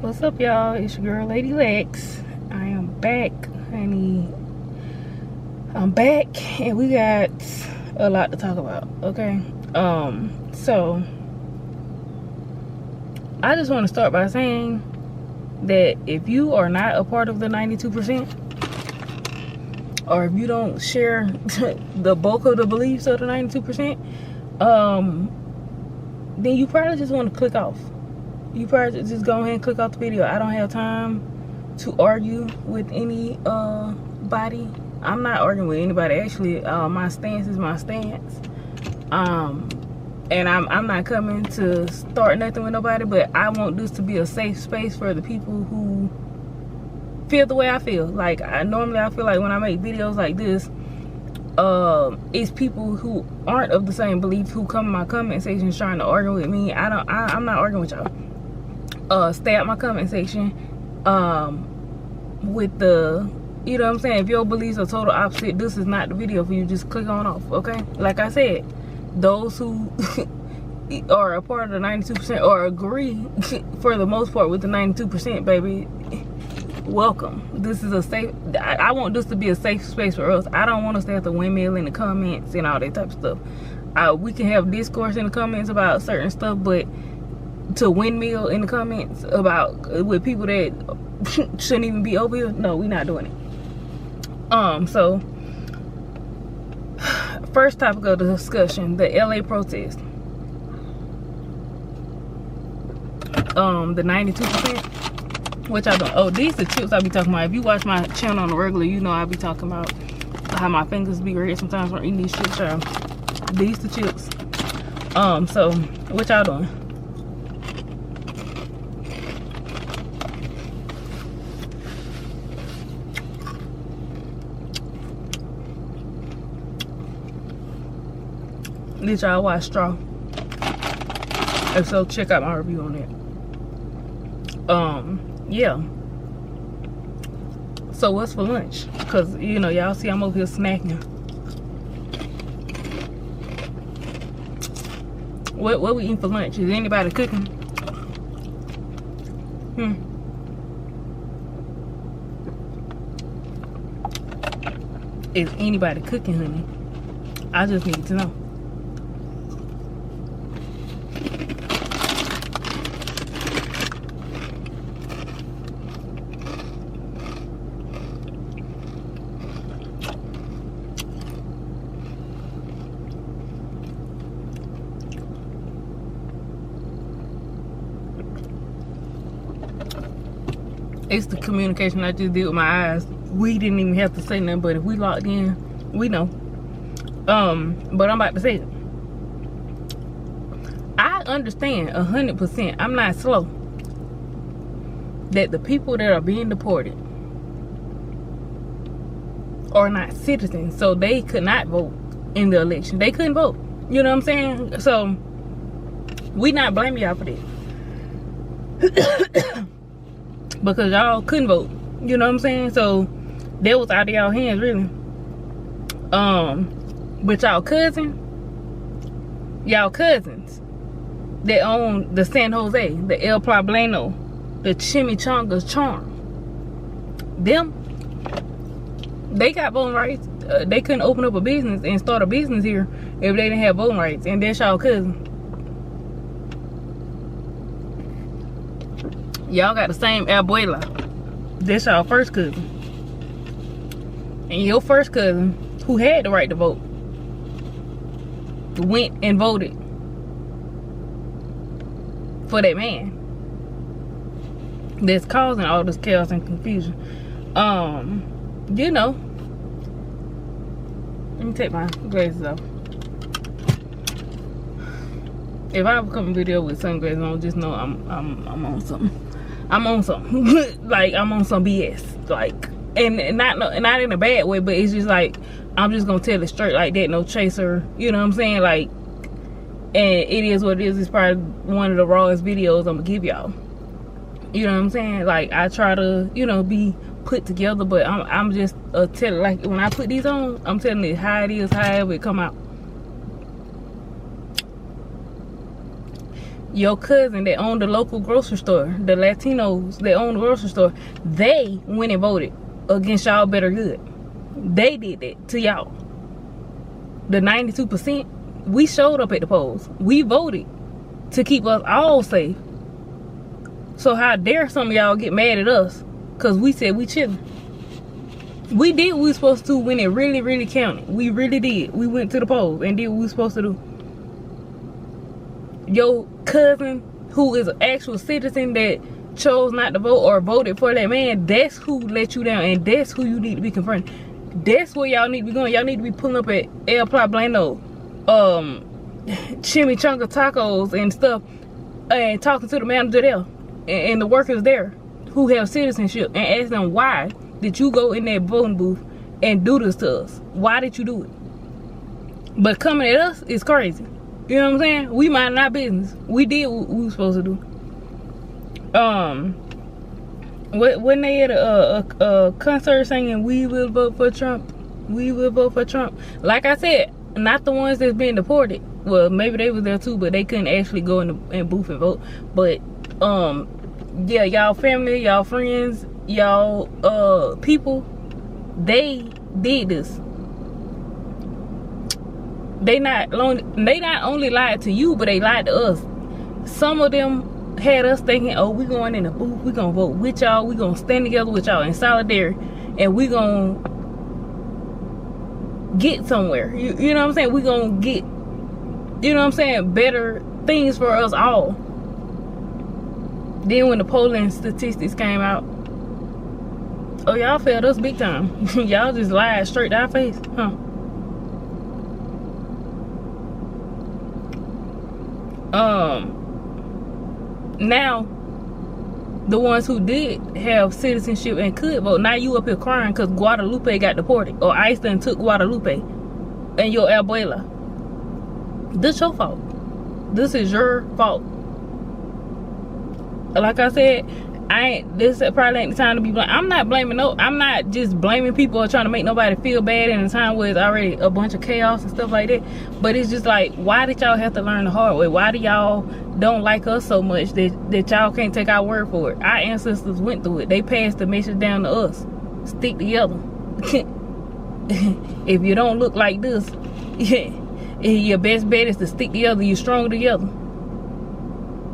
What's up, y'all? It's your girl Lady Lex. I am back, honey. I'm back and we got a lot to talk about. Okay, so I just want to start by saying that if you are not a part of the 92%, or if you don't share the bulk of the beliefs of the 92%, then you probably just want to click off. You probably just go ahead and click off the video. I don't have time to argue with any body. I'm not arguing with anybody. Actually, my stance is my stance. And I'm not coming to start nothing with nobody, but I want this to be a safe space for the people who feel the way I feel. Like, normally I feel like when I make videos like this, it's people who aren't of the same belief who come in my comment section trying to argue with me. I'm not arguing with y'all. Stay out my comment section with the, you know what I'm saying, if your beliefs are total opposite, this is not the video for you. Just click on off. Okay, like I said, those who are a part of the 92% or agree for the most part with the 92%, baby, welcome. This is a safe, I want this to be a safe space for us. I don't want us to have to windmill in the comments and all that type of stuff. We can have discourse in the comments about certain stuff, but to windmill in the comments about with people that shouldn't even be over here, no, we're not doing it. So first topic of the discussion, the LA protest. The 92%, which I don't, oh, these the chips I be talking about. If you watch my channel on the regular, you know I be talking about how my fingers be red sometimes when I'm eating these chips. These the chips. So what y'all doing? Did y'all watch Straw? If so, check out my review on that. Yeah. So what's for lunch? Cause you know y'all see I'm over here snacking. What we eating for lunch? Is anybody cooking? Is anybody cooking, honey? I just need to know. It's the communication I just did with my eyes. We didn't even have to say nothing, but if we locked in, we know. But I'm about to say it. I understand 100%. I'm not slow. That the people that are being deported are not citizens, so they could not vote in the election. They couldn't vote. You know what I'm saying? So we not blaming y'all for that. Because y'all couldn't vote. You know what I'm saying? So that was out of y'all hands, really. But y'all cousins that own the San Jose, the El Poblano, the Chimichangas Charm, them, they got voting rights. They couldn't open up a business and start a business here if they didn't have voting rights. And that's y'all cousin. Y'all got the same abuela. That's y'all first cousin. And your first cousin, who had the right to vote, went and voted for that man that's causing all this chaos and confusion. You know, let me take my glasses off. If I come a video with sunglasses on, just know I'm on something. I'm on something. Like, I'm on some BS. Like, and not in a bad way, but it's just like, I'm just gonna tell it straight like that. No chaser. You know what I'm saying? Like, and it is what it is. It's probably one of the rawest videos I'm gonna give y'all. You know what I'm saying? Like, I try to, you know, be put together, but I'm just telling, like, when I put these on, I'm telling it how it is, however it come out. your cousin that owned the local grocery store, the Latinos that owned the grocery store, they went and voted against y'all better good. They did that to y'all. The 92%, we showed up at the polls. We voted to keep us all safe. So how dare some of y'all get mad at us because we said we chilling. We did what we were supposed to when it really, really counted. We really did. We went to the polls and did what we were supposed to do. Your cousin, who is an actual citizen that chose not to vote or voted for that man, that's who let you down, and that's who you need to be confronted. That's where y'all need to be going. Y'all need to be pulling up at El Poblano, Chimichanga Tacos and stuff, and talking to the manager there and the workers there who have citizenship, and ask them, why did you go in that voting booth and do this to us? Why did you do it? But coming at us is crazy. You know what I'm saying? We mind our business. We did what we were supposed to do. When they had a concert singing, "We will vote for Trump, we will vote for Trump." Like I said, not the ones that's being deported. Well, maybe they was there too, but they couldn't actually go in the booth and vote. But yeah, y'all family, y'all friends, y'all people, they did this. They not only lied to you, but they lied to us. Some of them had us thinking, oh, we going in the booth, we gonna vote with y'all, we gonna stand together with y'all in solidarity, and we gonna get somewhere. You know what I'm saying? We gonna get, you know what I'm saying, better things for us all. Then when the polling statistics came out, oh, y'all failed us big time. Y'all just lied straight to our face, huh? Now, the ones who did have citizenship and could vote, now you up here crying because Guadalupe got deported, or Iceland took Guadalupe and your abuela. This your fault. This is your fault. Like I said, this probably ain't the time to be blamed. I'm not just blaming people or trying to make nobody feel bad in a time where it's already a bunch of chaos and stuff like that. But it's just like, why did y'all have to learn the hard way? Why do y'all don't like us so much that y'all can't take our word for it? Our ancestors went through it. They passed the message down to us. Stick together. If you don't look like this, your best bet is to stick together. You're stronger together.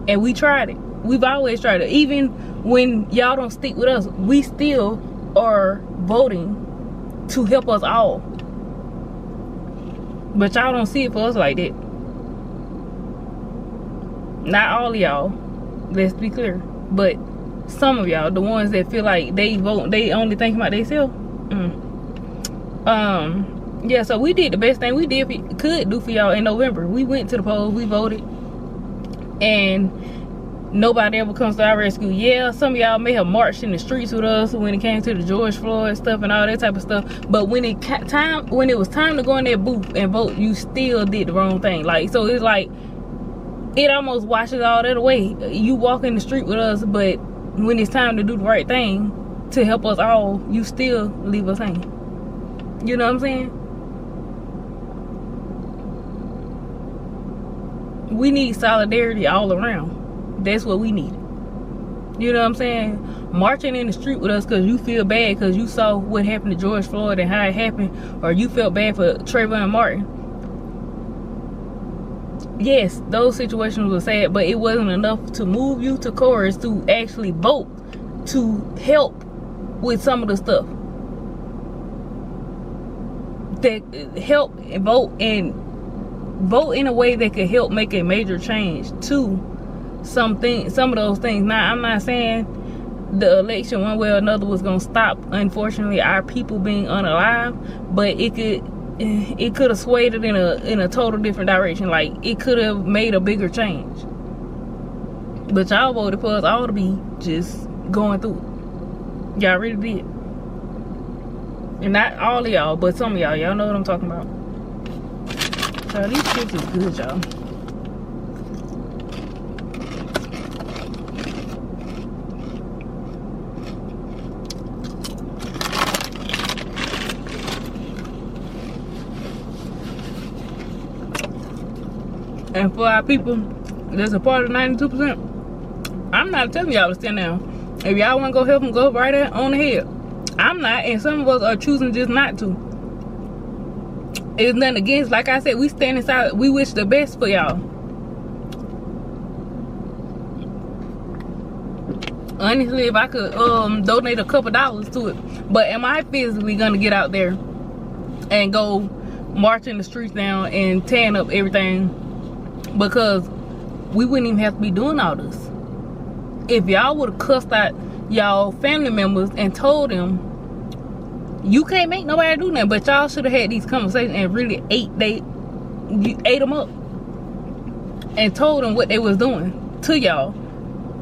And we tried it. We've always tried it. Even when y'all don't stick with us, we still are voting to help us all. But y'all don't see it for us like that. Not all of y'all, let's be clear. But some of y'all, the ones that feel like they vote, they only think about themselves. Yeah, so we did the best thing we could do for y'all in November. We went to the polls, we voted, and nobody ever comes to our rescue. Yeah, some of y'all may have marched in the streets with us when it came to the George Floyd stuff and all that type of stuff. But when it was time to go in that booth and vote, you still did the wrong thing. Like, so it's like, it almost washes all that away. You walk in the street with us, but when it's time to do the right thing to help us all, you still leave us hanging. You know what I'm saying? We need solidarity all around. That's what we need. You know what I'm saying? Marching in the street with us because you feel bad because you saw what happened to George Floyd and how it happened, or you felt bad for Trayvon Martin. Yes, those situations were sad, but it wasn't enough to move you to chorus to actually vote to help with some of the stuff. That help vote and vote in a way that could help make a major change to some of those things. Now, I'm not saying the election one way or another was gonna stop, unfortunately, our people being unalive, but it could have swayed it in a total different direction. Like, it could have made a bigger change. But y'all voted for us all to be just going through it. Y'all really did. And not all of y'all, but some of y'all. Y'all know what I'm talking about. So these chips is good, y'all. And for our people that's a part of 92%. I'm not telling y'all to stand down. If y'all want to go help them, go right on ahead. I'm not, and some of us are choosing just not to. It's nothing against, like I said, we stand inside. We wish the best for y'all. Honestly, if I could donate a couple dollars to it, but am I physically gonna get out there and go marching the streets down and tearing up everything? Because we wouldn't even have to be doing all this if y'all would have cussed out y'all family members and told them you can't make nobody do nothing. But y'all should have had these conversations and really ate them up and told them what they was doing to y'all.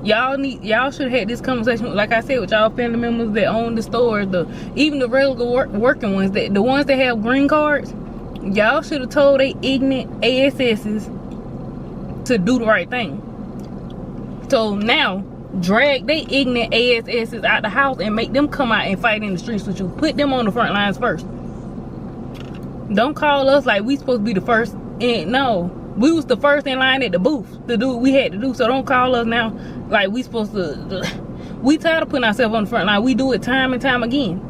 Y'all should have had this conversation, like I said, with y'all family members that own the stores, even the regular working ones, the ones that have green cards. Y'all should have told they ignorant ASS's to do the right thing. So now drag they ignorant ASS's out the house and make them come out and fight in the streets with you. Put them on the front lines first. Don't call us like we supposed to be the first. And no, we was the first in line at the booth to do what we had to do. So don't call us now like we supposed to. We tired of putting ourselves on the front line. We do it time and time again.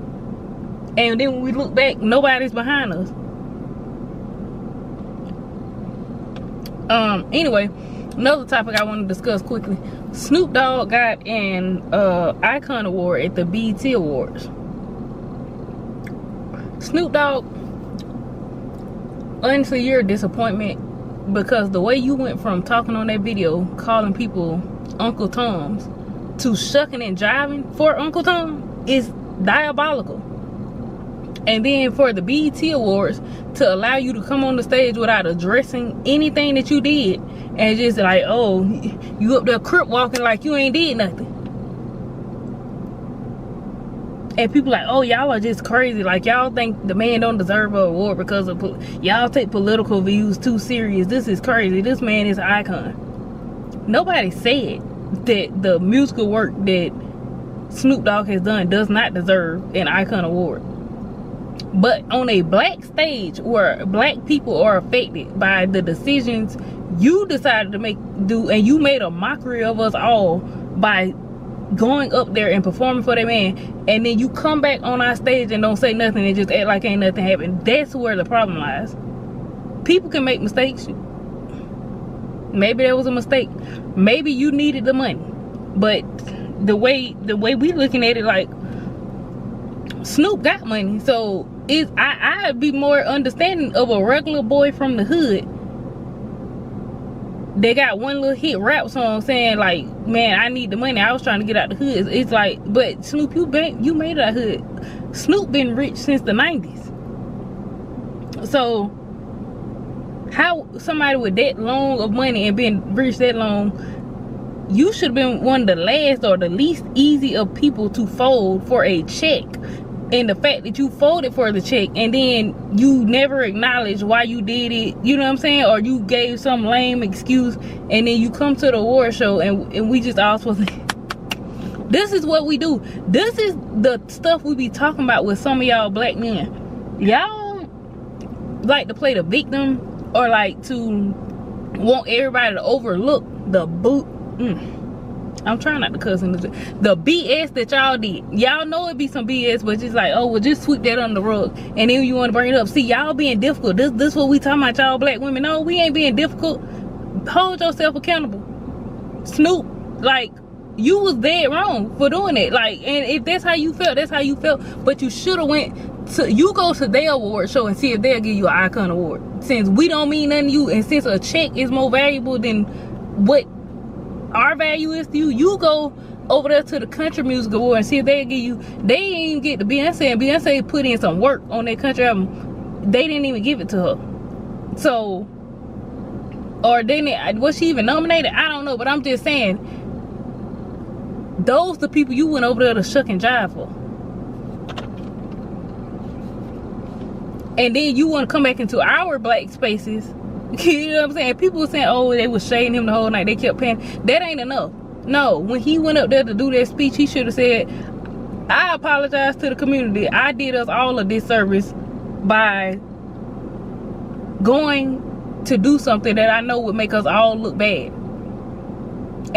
And then when we look back, nobody's behind us. Anyway, another topic I want to discuss quickly. Snoop Dogg got an Icon Award at the BET Awards. Snoop Dogg, honestly, you're a disappointment, because the way you went from talking on that video, calling people Uncle Toms, to shucking and jiving for Uncle Tom is diabolical. And then for the BET Awards to allow you to come on the stage without addressing anything that you did, and just like, oh, you up there crip walking like you ain't did nothing. And people like, oh, y'all are just crazy. Like, y'all think the man don't deserve an award because of y'all take political views too serious. This is crazy. This man is an icon. Nobody said that the musical work that Snoop Dogg has done does not deserve an Icon Award. But on a black stage where black people are affected by the decisions you decided to and you made a mockery of us all by going up there and performing for that man, and then you come back on our stage and don't say nothing and just act like ain't nothing happened. That's where the problem lies. People can make mistakes. Maybe that was a mistake. Maybe you needed the money. But the way we looking at it, like, Snoop got money, so I'd be more understanding of a regular boy from the hood. They got one little hit rap song saying like, man, I need the money, I was trying to get out the hood. It's like, but Snoop, you made it out hood. Snoop been rich since the 90s. So how somebody with that long of money and been rich that long, you should have been one of the last or the least easy of people to fold for a check. And the fact that you folded for the check and then you never acknowledged why you did it, you know what I'm saying? Or you gave some lame excuse, and then you come to the award show and we just all supposed to... This is what we do. This is the stuff we be talking about with some of y'all black men. Y'all like to play the victim, or like to want everybody to overlook the I'm trying not to cuss in the BS that y'all did. Y'all know it be some BS, but just like, oh, well, just sweep that under the rug, and then you want to bring it up. See, y'all being difficult. This what we talking about, y'all black women. No, we ain't being difficult. Hold yourself accountable. Snoop, like, you was dead wrong for doing it. Like, and if that's how you felt, that's how you felt. But you should have you go to their award show and see if they'll give you an Icon Award. Since we don't mean nothing to you, and since a check is more valuable than what our value is to you, you go over there to the Country Music Award and see if they give you. They didn't even get the Beyonce, and Beyonce put in some work on that country album. They didn't even give it to her. So, or was she even nominated? I don't know, but I'm just saying, those the people you went over there to shuck and jive for. And then you want to come back into our black spaces. You know what I'm saying? People were saying, oh, they was shading him the whole night. They kept paying. That ain't enough. No, when he went up there to do that speech, he should have said, I apologize to the community. I did us all a disservice by going to do something that I know would make us all look bad.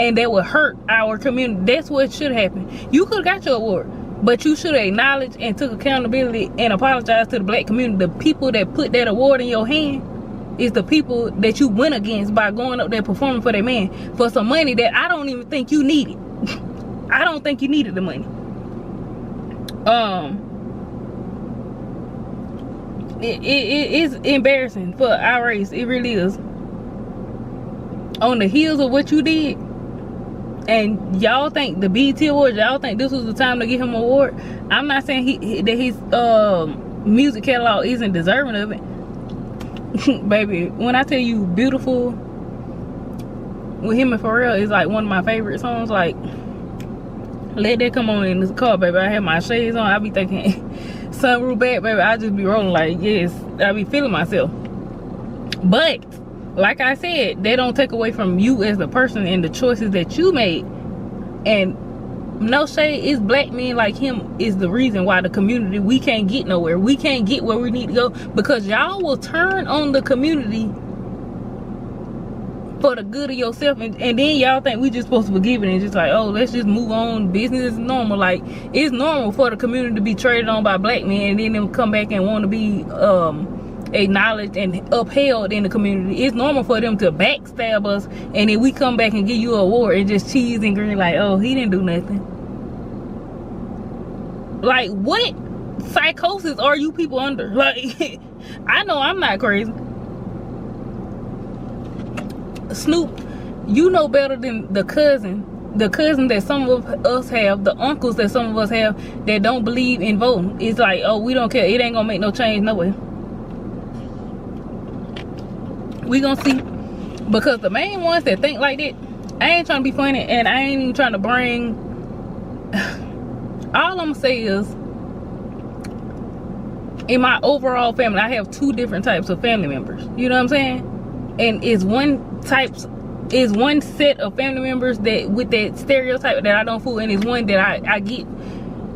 and that would hurt our community. That's what should happen. You could have got your award, but you should have acknowledged and took accountability and apologized to the black community. The people that put that award in your hand is the people that you went against by going up there performing for that man for some money that I don't even think you needed. I don't think you needed the money. It is embarrassing for our race. It really is. On the heels of what you did, and y'all think the BET Awards, y'all think this was the time to give him an award. I'm not saying that his music catalog isn't deserving of it. Baby, when I tell you Beautiful with him and Pharrell is like one of my favorite songs, like, let that come on in this car, baby. I have my shades on. I be thinking sunroof back, baby. I just be rolling like, yes, I be feeling myself. But like I said, they don't take away from you as a person and the choices that you made. And no shade, it's black men like him is the reason why the community, we can't get nowhere. We can't get where we need to go, because y'all will turn on the community for the good of yourself, and then y'all think we just supposed to forgive it and just like, oh, let's just move on, business is normal. Like, it's normal for the community to be traded on by black men and then them come back and want to be acknowledged and upheld in the community. It's normal for them to backstab us and then we come back and give you an award and just cheese and grin like, oh, he didn't do nothing. Like, what psychosis are you people under? Like, I know I'm not crazy. Snoop, you know better than the cousin that some of us have, the uncles that some of us have that don't believe in voting. It's like, oh, we don't care, it ain't gonna make no change no way. We gonna see, because the main ones that think like that, I ain't trying to be funny and I ain't even trying to bring all I'm gonna say is, in my overall family, I have two different types of family members, you know what I'm saying? And it's one set of family members that with that stereotype that I don't fool, and it's one that I get.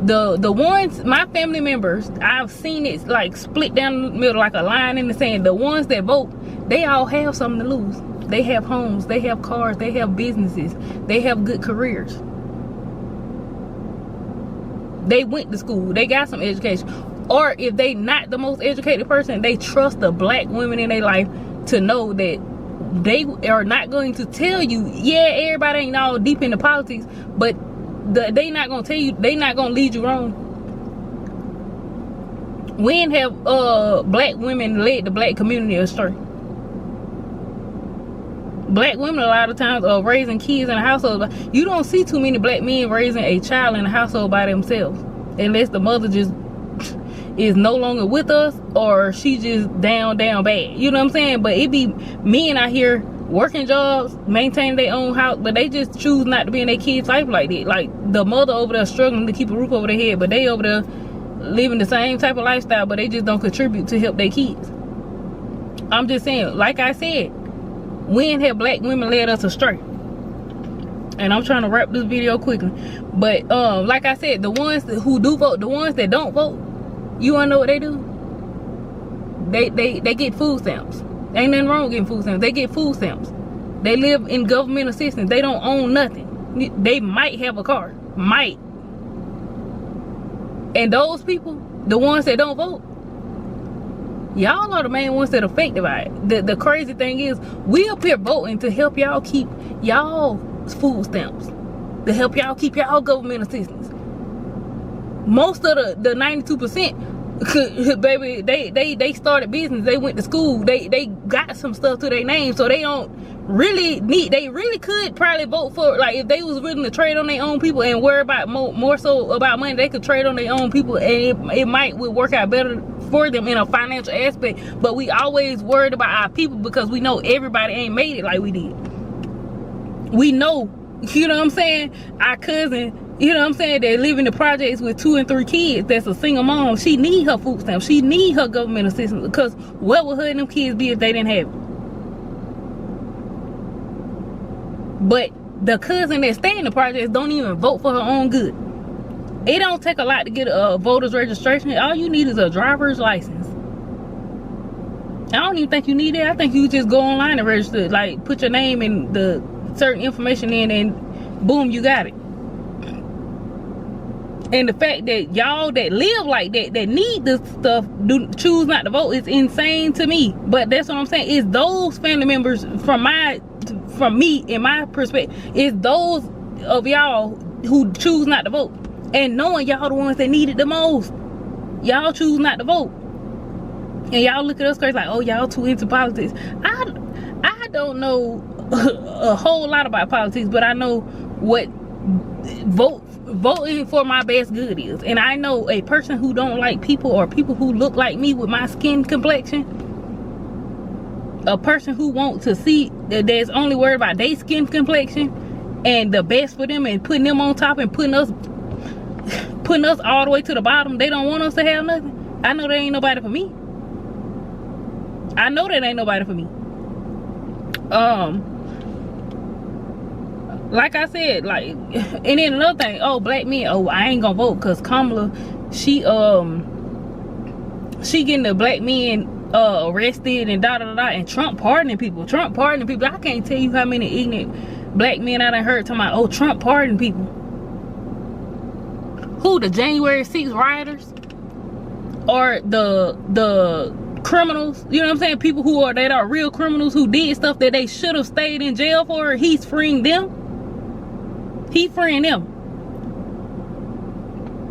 The ones, my family members, I've seen it like split down the middle like a line in the sand. The ones that vote, they all have something to lose. They have homes, they have cars, they have businesses, they have good careers. They went to school, they got some education. Or if they not the most educated person, they trust the black women in their life to know that they are not going to tell you, yeah, everybody ain't all deep into politics, but they not gonna tell you, they not gonna lead you wrong. When have black women led the black community astray? Black women a lot of times are raising kids in a household. You don't see too many black men raising a child in a household by themselves, unless the mother just is no longer with us or she just down bad, you know what I'm saying? But it be men out here working jobs, maintaining their own house, but they just choose not to be in their kids' life like that. Like, the mother over there struggling to keep a roof over their head, but they over there living the same type of lifestyle, but they just don't contribute to help their kids. I'm just saying, like I said, when have black women led us astray? And I'm trying to wrap this video quickly, but like I said, the ones who do vote, the ones that don't vote, you wanna know what they do? They get food stamps. Ain't nothing wrong with getting food stamps. They get food stamps. They live in government assistance. They don't own nothing. They might have a car. Might. And those people, the ones that don't vote, y'all are the main ones that are affected by it. The crazy thing is, we up here voting to help y'all keep y'all food stamps, to help y'all keep y'all government assistance. Most of the 92%, baby, they started business, they went to school, they got some stuff to their name, so they don't really need, they really could probably vote for, like, if they was willing to trade on their own people and worry about more so about money, they could trade on their own people, and it might would work out better for them in a financial aspect. But we always worried about our people because we know everybody ain't made it like we did. We know, you know what I'm saying, our cousin, you know what I'm saying, they live in the projects with 2 and 3 kids, that's a single mom, she need her food stamps, she need her government assistance, because what would her and them kids be if they didn't have it? But the cousin that stay in the projects don't even vote for her own good. It don't take a lot to get a voter's registration. All you need is a driver's license. I don't even think you need it. I think you just go online and register, like put your name in the certain information in, and boom, you got it. And the fact that y'all that live like that, that need this stuff, choose not to vote, is insane to me. But that's what I'm saying, is those family members, from me, in my perspective, is those of y'all who choose not to vote, and knowing y'all the ones that need it the most, y'all choose not to vote. And y'all look at us crazy like, oh, y'all too into politics. I don't know a whole lot about politics, but I know what voting for my best good is. And I know a person who don't like people, or people who look like me with my skin complexion, a person who wants to see that there's only worried about their skin complexion and the best for them, and putting them on top, and putting us all the way to the bottom. They don't want us to have nothing. I know that ain't nobody for me. I know that ain't nobody for me. Like I said, like, and then another thing, oh, black men, oh, I ain't gonna vote because Kamala, she getting the black men arrested and and Trump pardoning people. I can't tell you how many ignorant black men I done heard talking about, oh, Trump pardon people. Who, the January 6th rioters? Or the criminals, you know what I'm saying? People that are real criminals, who did stuff that they should have stayed in jail for. He's freeing them. He freeing them.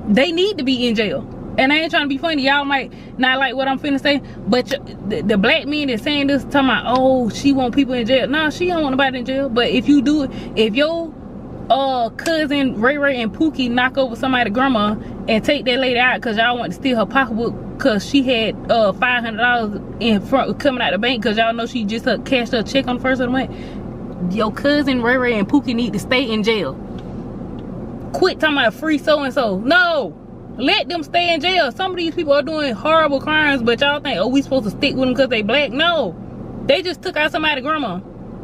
They need to be in jail. And I ain't trying to be funny. Y'all might not like what I'm finna say, but the black men that's saying this, talking about, oh, she want people in jail. No, she don't want nobody in jail. But if you do it, if your cousin Ray Ray and Pookie knock over somebody's grandma and take that lady out because y'all want to steal her pocketbook because she had $500 in front coming out the bank, because y'all know she just cashed her check on the first of the month, your cousin Ray Ray and Pookie need to stay in jail. Quit talking about free so-and-so. No, let them stay in jail. Some of these people are doing horrible crimes, but y'all think, oh, we supposed to stick with them because they black. No, they just took out somebody's grandma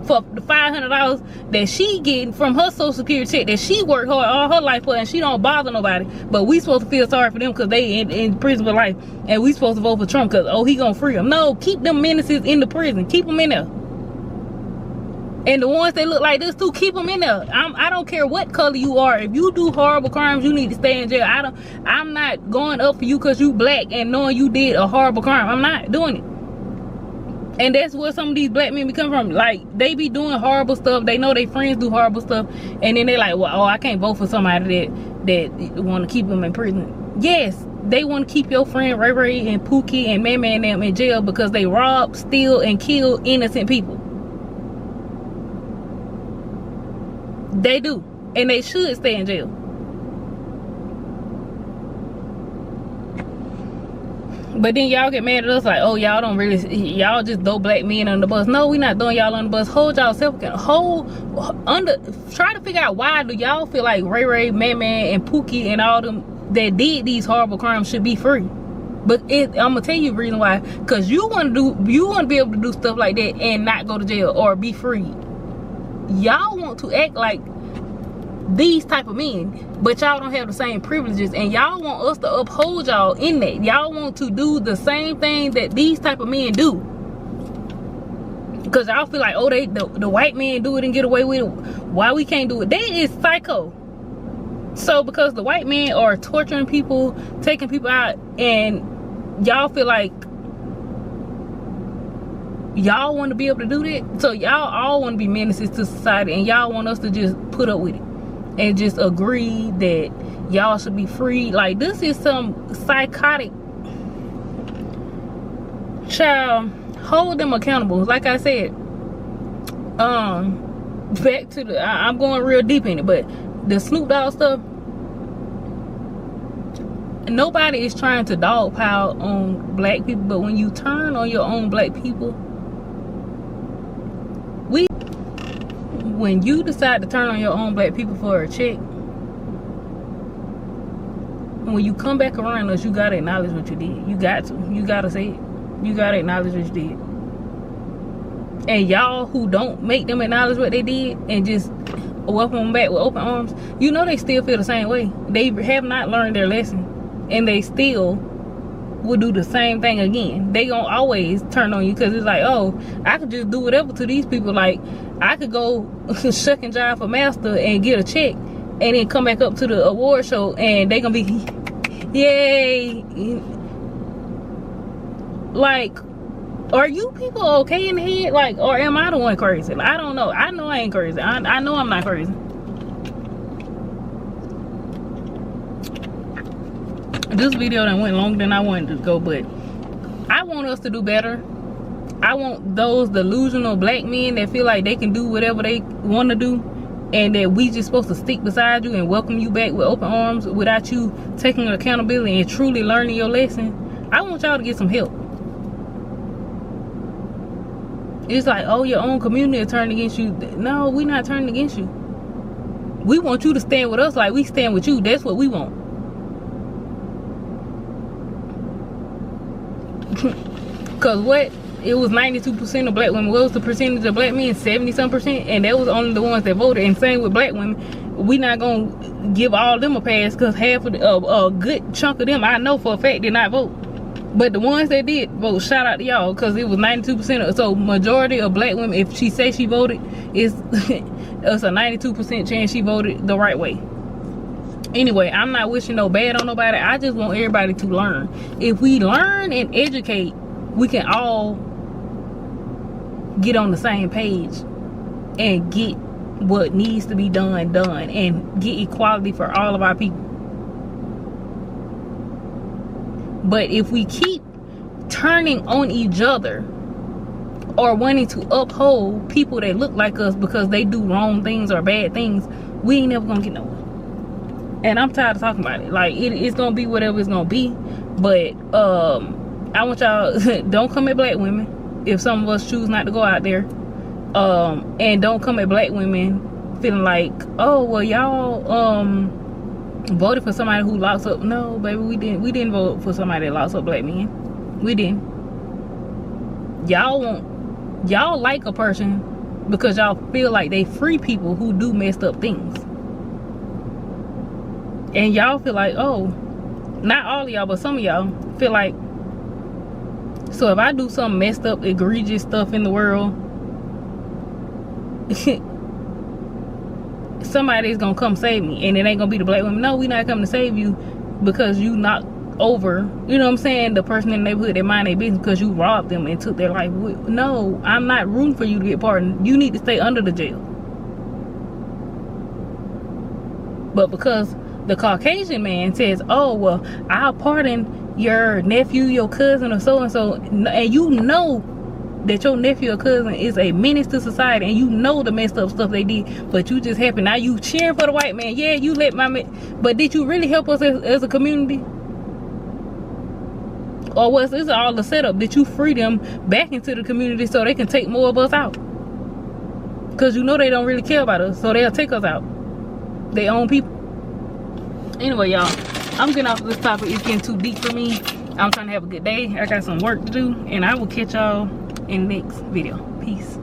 for the $500 that she getting from her social security check that she worked hard all her life for, and she don't bother nobody. But we supposed to feel sorry for them because they in prison for life, and we supposed to vote for Trump because, oh, he gonna free them. No, keep them menaces in the prison. Keep them in there. And the ones that look like this too, keep them in there. I don't care what color you are. If you do horrible crimes, you need to stay in jail. I'm not going up for you because you black and knowing you did a horrible crime. I'm not doing it. And that's where some of these black men be coming from. Like, they be doing horrible stuff. They know their friends do horrible stuff, and then they like, well, oh, I can't vote for somebody that want to keep them in prison. Yes, they want to keep your friend Ray Ray and Pookie and Man and them in jail because they rob, steal, and kill innocent people. They do, and they should stay in jail. But then y'all get mad at us like, oh, y'all don't really, y'all just throw black men on the bus. No, we not throwing y'all on the bus. Hold y'all self, try to figure out, why do y'all feel like Ray Ray, Man and Pookie and all them that did these horrible crimes should be free? But I'm gonna tell you the reason why. Because you want to be able to do stuff like that and not go to jail or be free. Y'all want to act like these type of men, but y'all don't have the same privileges, and y'all want us to uphold y'all in that. Y'all want to do the same thing that these type of men do, because y'all feel like, oh, the white men do it and get away with it, why we can't do it? That is psycho. So because the white men are torturing people, taking people out, and y'all feel like y'all want to be able to do that, so y'all all want to be menaces to society, and y'all want us to just put up with it and just agree that y'all should be free. Like, this is some psychotic. Child, hold them accountable. Like I said, back to the, I'm going real deep in it, but the Snoop Dogg stuff, nobody is trying to dogpile on black people, but when you turn on your own black people, when you decide to turn on your own black people for a check, when you come back around us, you gotta acknowledge what you did. You gotta say it. You gotta acknowledge what you did. And y'all who don't make them acknowledge what they did and just welcome them back with open arms, you know they still feel the same way. They have not learned their lesson, and they still will do the same thing again. They gonna always turn on you because it's like, oh, I could just do whatever to these people. Like, I could go shuck and jive for master and get a check, and then come back up to the award show, and they gonna be, yay. Like, are you people okay in the head? Like, or am I the one crazy? I don't know. I know I ain't crazy. I know I'm not crazy. This video done went longer than I wanted to go, but I want us to do better. I want those delusional black men that feel like they can do whatever they want to do, and that we just supposed to stick beside you and welcome you back with open arms without you taking accountability and truly learning your lesson. I want y'all to get some help. It's like, oh, your own community is turning against you. No, we're not turning against you. We want you to stand with us like we stand with you. That's what we want. Because what? It was 92% of black women. What was the percentage of black men? 70-some%. And that was only the ones that voted. And same with black women. We not going to give all of them a pass, because half of a good chunk of them, I know for a fact, did not vote. But the ones that did vote, shout out to y'all, because it was 92%. So majority of black women, if she say she voted, it's a 92% chance she voted the right way. Anyway, I'm not wishing no bad on nobody. I just want everybody to learn. If we learn and educate, we can all get on the same page and get what needs to be done, and get equality for all of our people. But if we keep turning on each other or wanting to uphold people that look like us because they do wrong things or bad things, we ain't never gonna get nowhere. And I'm tired of talking about it. Like, it's gonna be whatever it's gonna be. But I want y'all, don't come at black women if some of us choose not to go out there. And don't come at black women feeling like, oh, well, y'all voted for somebody who locks up. No, baby, we didn't vote for somebody that locks up black men. We didn't. Y'all like a person because y'all feel like they free people who do messed up things. And y'all feel like, oh, not all of y'all, but some of y'all feel like, so if I do some messed up, egregious stuff in the world, somebody's gonna come save me, and it ain't gonna be the black woman. No, we not coming to save you because you knocked over, you know what I'm saying, the person in the neighborhood that mind their business because you robbed them and took their life. No, I'm not rooting for you to get pardoned. You need to stay under the jail. But because the Caucasian man says, oh, well, I'll pardon your nephew, your cousin, or so-and-so, and you know that your nephew or cousin is a menace to society, and you know the messed up stuff they did, but you just happen, now you cheering for the white man. Yeah, you let my man, but did you really help us as a community? Or was this all the setup? Did you free them back into the community so they can take more of us out? Because you know they don't really care about us, so they'll take us out. Their own people. Anyway, y'all, I'm getting off of this topic. It's getting too deep for me. I'm trying to have a good day. I got some work to do, and I will catch y'all in the next video. Peace.